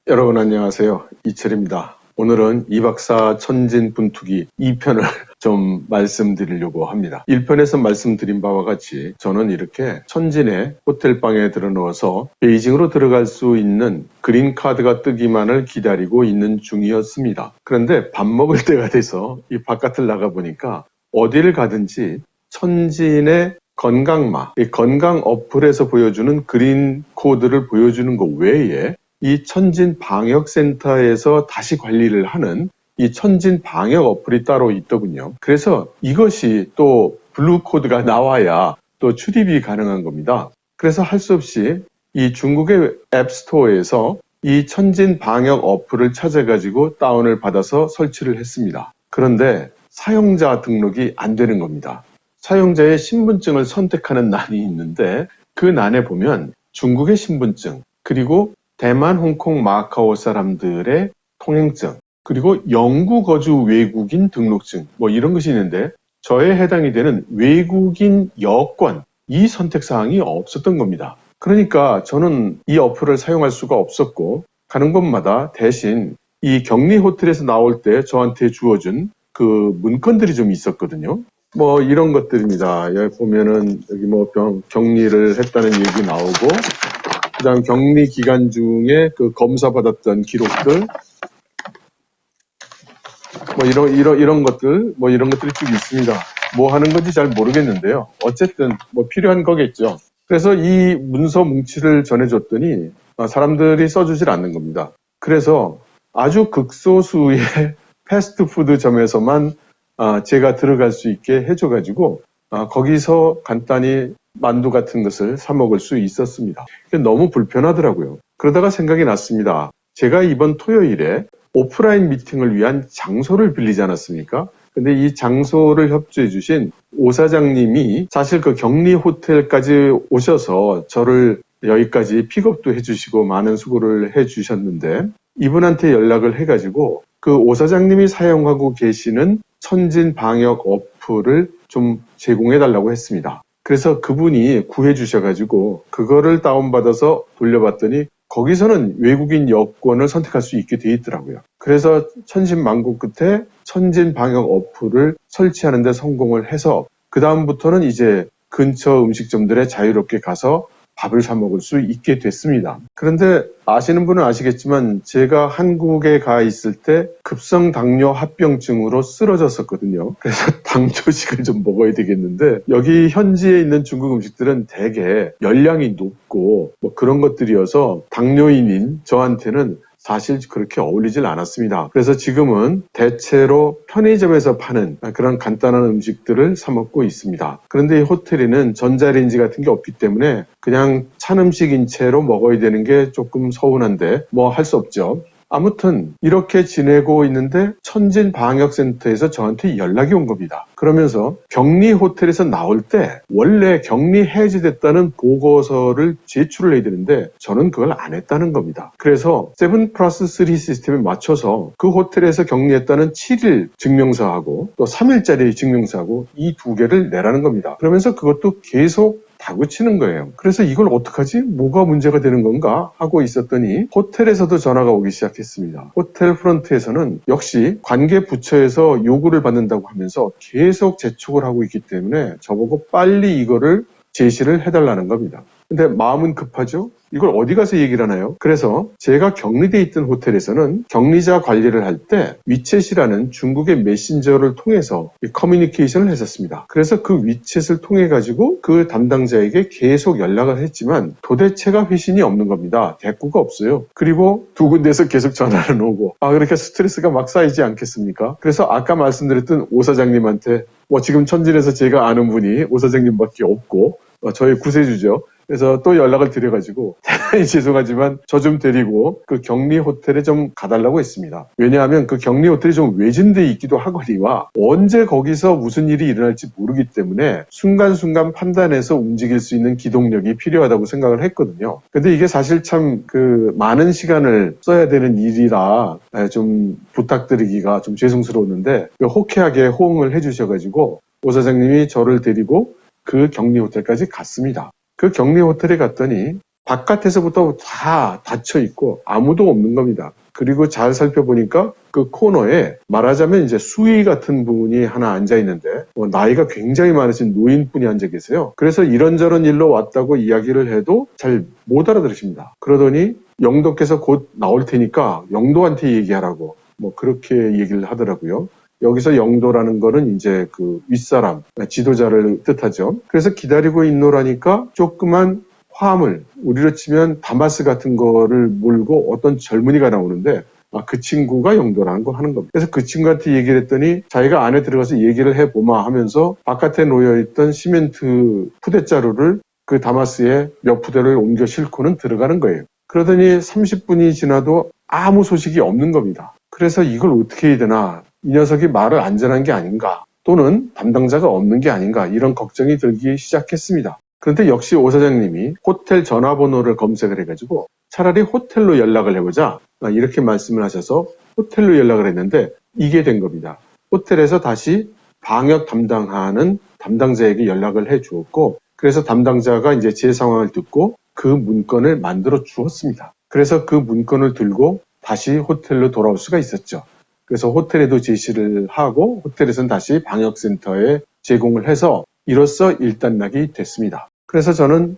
여러분 안녕하세요. 이철입니다. 오늘은 이박사 천진분투기 2편을 좀 말씀드리려고 합니다. 1편에서 말씀드린 바와 같이 저는 이렇게 천진의 호텔방에 들어누워서 베이징으로 들어갈 수 있는 그린카드가 뜨기만을 기다리고 있는 중이었습니다. 그런데 밥 먹을 때가 돼서 이 바깥을 나가보니까 어디를 가든지 천진의 건강마, 이 건강 어플에서 보여주는 그린 코드를 보여주는 것 외에 이 천진 방역센터에서 다시 관리를 하는 이 천진 방역 어플이 따로 있더군요. 그래서 이것이 또 블루 코드가 나와야 또 출입이 가능한 겁니다. 그래서 할 수 없이 이 중국의 앱스토어에서 이 천진 방역 어플을 찾아가지고 다운을 받아서 설치를 했습니다. 그런데 사용자 등록이 안 되는 겁니다. 사용자의 신분증을 선택하는 난이 있는데 그 난에 보면 중국의 신분증, 그리고 대만, 홍콩, 마카오 사람들의 통행증, 그리고 영구 거주 외국인 등록증, 이런 것이 있는데 저에 해당이 되는 외국인 여권, 이 선택사항이 없었던 겁니다. 그러니까 저는 이 어플을 사용할 수가 없었고 가는 곳마다 대신 이 격리 호텔에서 나올 때 저한테 주어준 그 문건들이 좀 있었거든요. 이런 것들입니다. 여기 보면은 여기 격리를 했다는 얘기 나오고, 그 다음 격리 기간 중에 그 검사 받았던 기록들, 이런 것들, 이런 것들이 쭉 있습니다. 뭐 하는 건지 잘 모르겠는데요. 어쨌든 필요한 거겠죠. 그래서 이 문서 뭉치를 전해줬더니 사람들이 써주질 않는 겁니다. 그래서 아주 극소수의 패스트푸드점에서만 제가 들어갈 수 있게 해줘가지고 거기서 간단히 만두 같은 것을 사 먹을 수 있었습니다. 너무 불편하더라고요. 그러다가 생각이 났습니다. 제가 이번 토요일에 오프라인 미팅을 위한 장소를 빌리지 않았습니까? 근데 이 장소를 협조해 주신 오 사장님이 사실 그 격리 호텔까지 오셔서 저를 여기까지 픽업도 해주시고 많은 수고를 해주셨는데, 이분한테 연락을 해가지고 그 오 사장님이 사용하고 계시는 천진 방역 어플을 좀 제공해 달라고 했습니다. 그래서 그분이 구해 주셔가지고 그거를 다운받아서 돌려봤더니 거기서는 외국인 여권을 선택할 수 있게 돼 있더라고요. 그래서 천신만고 끝에 천진 방역 어플을 설치하는 데 성공을 해서 그 다음부터는 이제 근처 음식점들에 자유롭게 가서 밥을 사 먹을 수 있게 됐습니다. 그런데 아시는 분은 아시겠지만 제가 한국에 가 있을 때 급성 당뇨 합병증으로 쓰러졌었거든요. 그래서 당조식을 좀 먹어야 되겠는데 여기 현지에 있는 중국 음식들은 대개 열량이 높고 그런 것들이어서 당뇨인인 저한테는 사실 그렇게 어울리질 않았습니다. 그래서 지금은 대체로 편의점에서 파는 그런 간단한 음식들을 사 먹고 있습니다. 그런데 이 호텔에는 전자레인지 같은 게 없기 때문에 그냥 찬 음식인 채로 먹어야 되는 게 조금 서운한데 할 수 없죠. 아무튼 이렇게 지내고 있는데 천진 방역센터에서 저한테 연락이 온 겁니다. 그러면서 격리 호텔에서 나올 때 원래 격리 해제됐다는 보고서를 제출을 해야 되는데 저는 그걸 안 했다는 겁니다. 그래서 7+3 시스템에 맞춰서 그 호텔에서 격리했다는 7일 증명서하고 또 3일짜리 증명서하고 이 두 개를 내라는 겁니다. 그러면서 그것도 계속 다그치는 거예요. 그래서 이걸 어떡하지? 뭐가 문제가 되는 건가? 하고 있었더니 호텔에서도 전화가 오기 시작했습니다. 호텔 프런트에서는 역시 관계 부처에서 요구를 받는다고 하면서 계속 재촉을 하고 있기 때문에 저보고 빨리 이거를 제시를 해달라는 겁니다. 근데 마음은 급하죠? 이걸 어디 가서 얘기를 하나요? 그래서 제가 격리돼 있던 호텔에서는 격리자 관리를 할 때 위챗이라는 중국의 메신저를 통해서 커뮤니케이션을 했었습니다. 그래서 그 위챗을 통해 가지고 그 담당자에게 계속 연락을 했지만 도대체가 회신이 없는 겁니다. 대꾸가 없어요. 그리고 두 군데에서 계속 전화를 오고 그렇게 스트레스가 막 쌓이지 않겠습니까? 그래서 아까 말씀드렸던 오 사장님한테 지금 천진에서 제가 아는 분이 오 사장님밖에 없고 저의 구세주죠. 그래서 또 연락을 드려가지고 대단히 죄송하지만 저 좀 데리고 그 격리 호텔에 좀 가달라고 했습니다. 왜냐하면 그 격리 호텔이 좀 외진데 있기도 하거니와 언제 거기서 무슨 일이 일어날지 모르기 때문에 순간순간 판단해서 움직일 수 있는 기동력이 필요하다고 생각을 했거든요. 근데 이게 사실 참 많은 시간을 써야 되는 일이라 좀 부탁드리기가 좀 죄송스러웠는데 호쾌하게 호응을 해주셔가지고 오 사장님이 저를 데리고 그 격리 호텔까지 갔습니다. 그 격리 호텔에 갔더니 바깥에서부터 다 닫혀 있고 아무도 없는 겁니다. 그리고 잘 살펴보니까 그 코너에 말하자면 이제 수의 같은 분이 하나 앉아 있는데 나이가 굉장히 많으신 노인분이 앉아 계세요. 그래서 이런저런 일로 왔다고 이야기를 해도 잘 못 알아들으십니다. 그러더니 영도께서 곧 나올 테니까 영도한테 얘기하라고 그렇게 얘기를 하더라고요. 여기서 영도라는 거는 이제 그 윗사람, 지도자를 뜻하죠. 그래서 기다리고 있노라니까 조그만 화물, 우리로 치면 다마스 같은 거를 몰고 어떤 젊은이가 나오는데 그 친구가 영도라는 거 하는 겁니다. 그래서 그 친구한테 얘기를 했더니 자기가 안에 들어가서 얘기를 해보마 하면서 바깥에 놓여있던 시멘트 푸대자루를 그 다마스에 몇 푸대를 옮겨 싣고는 들어가는 거예요. 그러더니 30분이 지나도 아무 소식이 없는 겁니다. 그래서 이걸 어떻게 해야 되나, 이 녀석이 말을 안 전한 게 아닌가, 또는 담당자가 없는 게 아닌가, 이런 걱정이 들기 시작했습니다. 그런데 역시 오 사장님이 호텔 전화번호를 검색을 해가지고 차라리 호텔로 연락을 해보자 이렇게 말씀을 하셔서 호텔로 연락을 했는데 이게 된 겁니다. 호텔에서 다시 방역 담당하는 담당자에게 연락을 해 주었고, 그래서 담당자가 이제 제 상황을 듣고 그 문건을 만들어 주었습니다. 그래서 그 문건을 들고 다시 호텔로 돌아올 수가 있었죠. 그래서 호텔에도 제시를 하고 호텔에서는 다시 방역센터에 제공을 해서 이로써 일단락이 됐습니다. 그래서 저는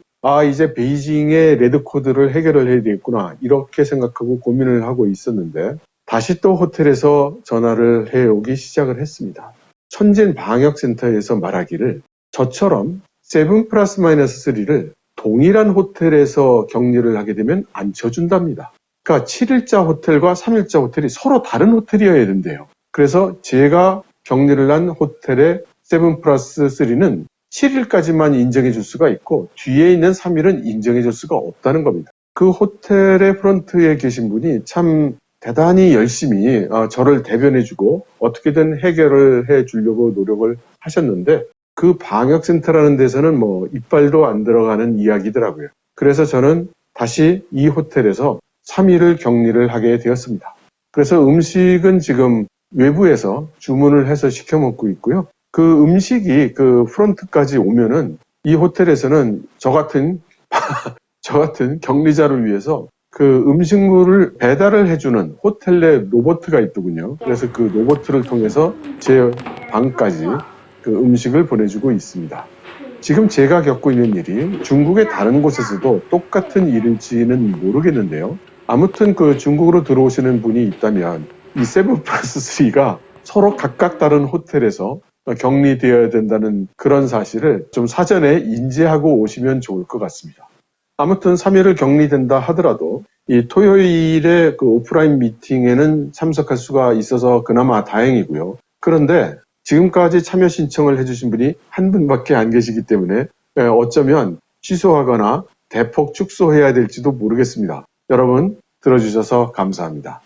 이제 베이징의 레드코드를 해결을 해야 되겠구나 이렇게 생각하고 고민을 하고 있었는데 다시 또 호텔에서 전화를 해오기 시작을 했습니다. 천진 방역센터에서 말하기를 저처럼 7+-3를 동일한 호텔에서 격리를 하게 되면 안 쳐준답니다. 그러니까 7일자 호텔과 3일자 호텔이 서로 다른 호텔이어야 된대요. 그래서 제가 격리를 한 호텔의 7+3는 7일까지만 인정해 줄 수가 있고 뒤에 있는 3일은 인정해 줄 수가 없다는 겁니다. 그 호텔의 프런트에 계신 분이 참 대단히 열심히 저를 대변해 주고 어떻게든 해결을 해 주려고 노력을 하셨는데 그 방역센터라는 데서는 이빨도 안 들어가는 이야기더라고요. 그래서 저는 다시 이 호텔에서 3일을 격리를 하게 되었습니다. 그래서 음식은 지금 외부에서 주문을 해서 시켜 먹고 있고요. 그 음식이 그 프런트까지 오면은 이 호텔에서는 저 같은 격리자를 위해서 그 음식물을 배달을 해주는 호텔 내 로봇가 있더군요. 그래서 그 로봇을 통해서 제 방까지 그 음식을 보내주고 있습니다. 지금 제가 겪고 있는 일이 중국의 다른 곳에서도 똑같은 일일지는 모르겠는데요. 아무튼 그 중국으로 들어오시는 분이 있다면 이 7+3가 서로 각각 다른 호텔에서 격리되어야 된다는 그런 사실을 좀 사전에 인지하고 오시면 좋을 것 같습니다. 아무튼 3일을 격리된다 하더라도 이 토요일에 그 오프라인 미팅에는 참석할 수가 있어서 그나마 다행이고요. 그런데 지금까지 참여 신청을 해주신 분이 한 분밖에 안 계시기 때문에 어쩌면 취소하거나 대폭 축소해야 될지도 모르겠습니다. 여러분 들어주셔서 감사합니다.